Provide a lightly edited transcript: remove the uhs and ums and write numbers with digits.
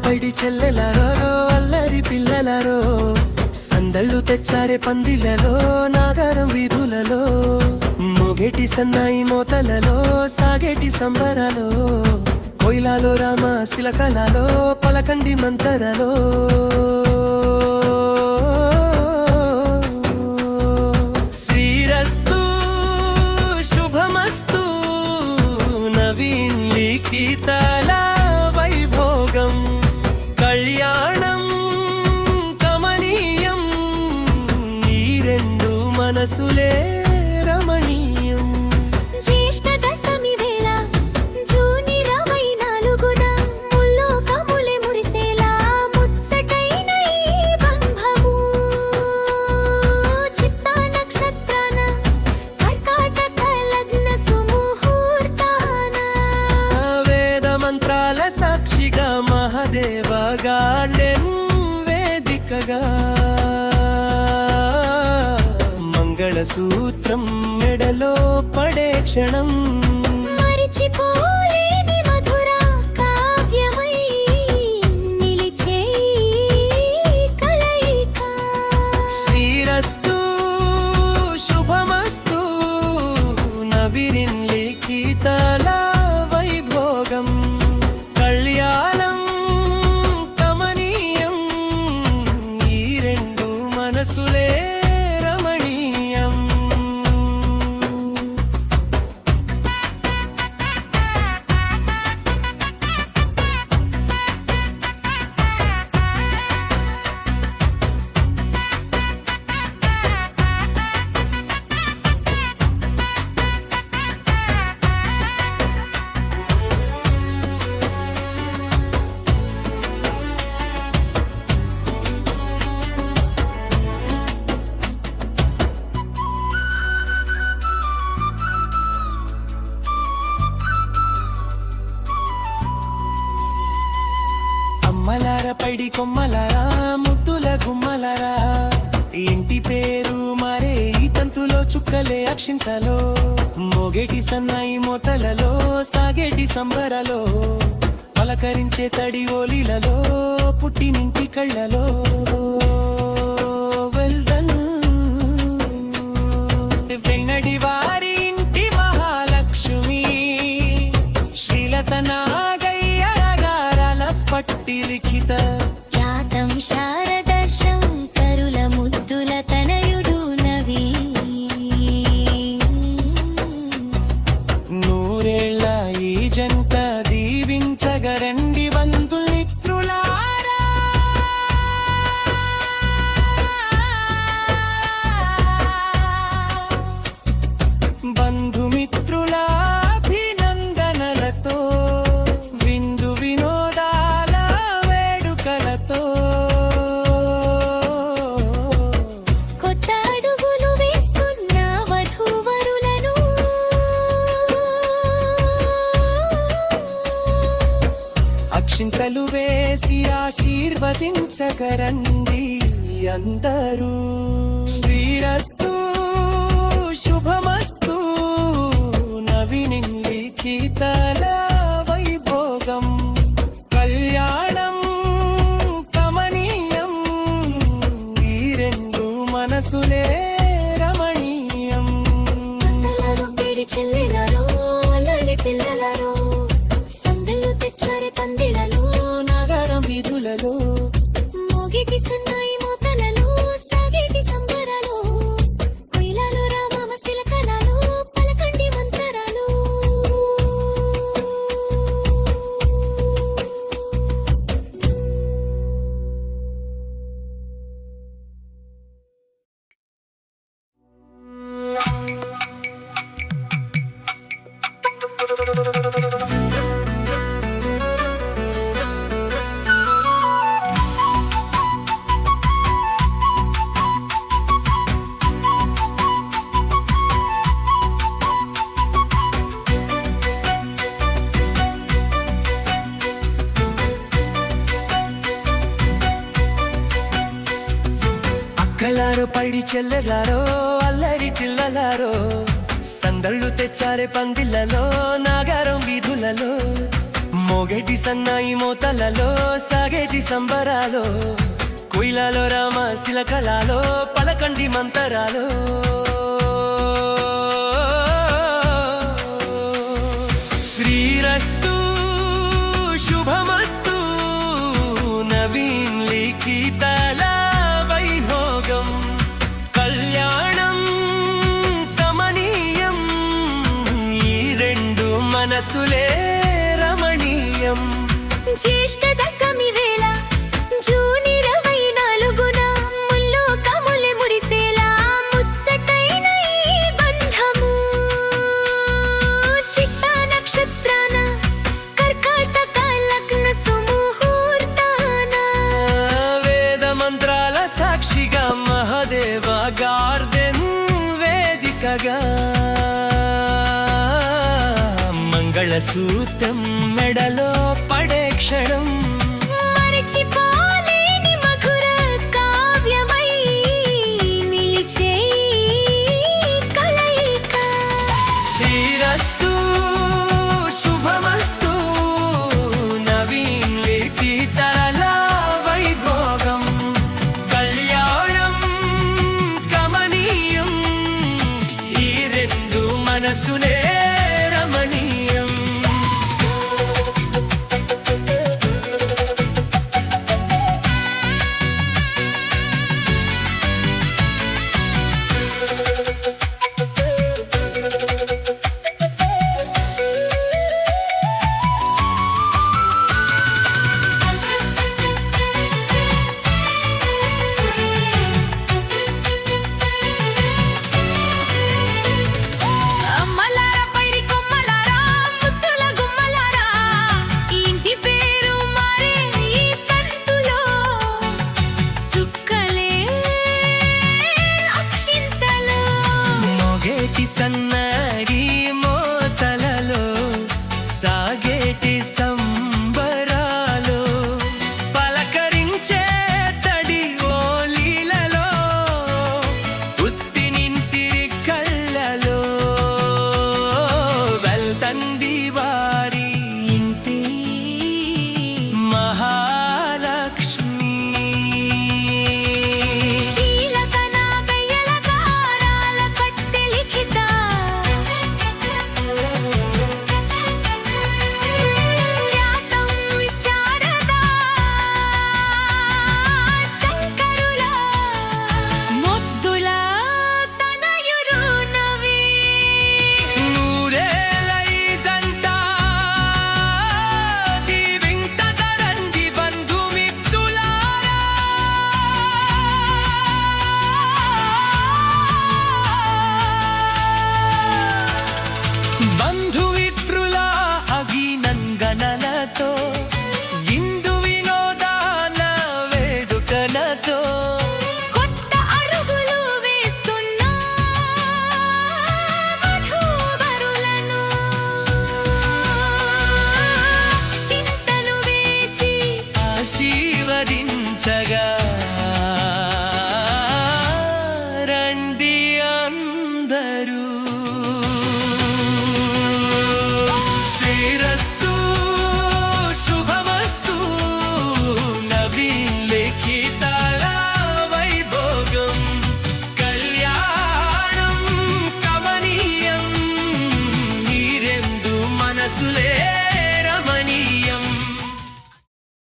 పడి చెల్లెలారో అల్లరి పిల్లలారో సందళ్ళు తెచ్చారే పందిలలో నాగారం వీధులలో మొగేటి సన్నాయి మోతలలో సాగేటి సంబరాలో కోయిలాలో రామ శిలకలలో పలకండి మంతరలో శ్రీరస్తు శుభమస్తు నవీన్ లిఖితల వైభోగం కళ్యాణం కమనీయం ఈ రెండు మనసులే రమణీయం జ్యేష్ఠ దశమి వేళ జూన్ 24న ముల్లోకములే మురిసేలా ముచ్చటైన ఈ బంధము చిత్తా నక్షత్రాన కర్కాటక లగ్న సుముహూర్తాన వేద మంత్రాల సాక్షిగా మహాదేవ గార్డెన్ వేదికగా మంగళసూత్రం మెడలో పడే క్షణం మరిచిపోలేని మధుర కావ్యమై నిలిచే కలయిక శ్రీరస్తు శుభమస్తు నవీన్ లిఖితల వైభోగం కళ్యాణం కమనీయం ఈ రెండు మనసులే రమణీయం అమ్మలార పైడి కొమ్మలారా ముద్దుల గుమ్మలారా ఇంటి పేరు మరే ఈ తంతులో చుక్కలే అక్షింతలో మోగేటి సన్నాయి మోతలలో సాగేటి సంబరలో పలకరించే తడి ఓలిలలో పుట్టినింటి కళ్ళలో వెల్దన్ వెన్నడి వారి ఇంటి మహాలక్ష్మి శ్రీలత నాగయ్య గారాల పట్టి లిఖిత ఖ్యాతం శారద శంకరుల ముద్దుల తనయుడు నవీన్ నూరేళ్ల ఈ జంట దీవించగరండి బంధుమిత్రులారా బంధుమిత్రుల అభినందనలతో విందు వినోదాల వేడుకలతో కొత్త అడుగులు వేస్తున్న వధూవరులను అక్షింతలు వేసి ఆశీర్వదించగరండి అందరూ శ్రీరస్తు శుభమస్తు నవీన్ లిఖితల వైభోగం కళ్యాణం కమనీయం ఈ రెండు మనసులే రమణీయం అత్తలారో పిడి చెల్లెలారో అల్లరి పిల్లలారో సందళ్ళు తెచ్చారే పందిలలో నాగారం వీధులలో మోగేటి సన్నాయి మోతలలో సాగేటి సంబరాలో కోయిలాలో రామ శిలకలలో పలకండి మంతరాలు అక్కలారో పైడి చెల్లెలారో అల్లరి పిల్లలారో సందళ్ళు తెచ్చారే పందిళ్ళలో నాగారం వీధులలో మోగేటి సన్నాయి మోతలలో సాగేటి సంబరాలో కుయిలాలో రామ శిలకలాలో పలకండి మంతరాలో శ్రీరస్తు శుభమస్తు నవీన్ లిఖితల వైభోగం కళ్యాణం కమనీయం ఈ రెండు మనసులే రమణీయం జ్యేష్ఠ దశమి వేళ జూన్ 24న ముల్లోకములే మురిసేలా ముచ్చటైన ఈ బంధము చిత్తా నక్షత్రాన కర్కాటక లగ్న సుముహూర్తాన వేద మంత్రాల సాక్షిగా మహదేవ గార్డెన్ వేదికగా మంగళసూత్ర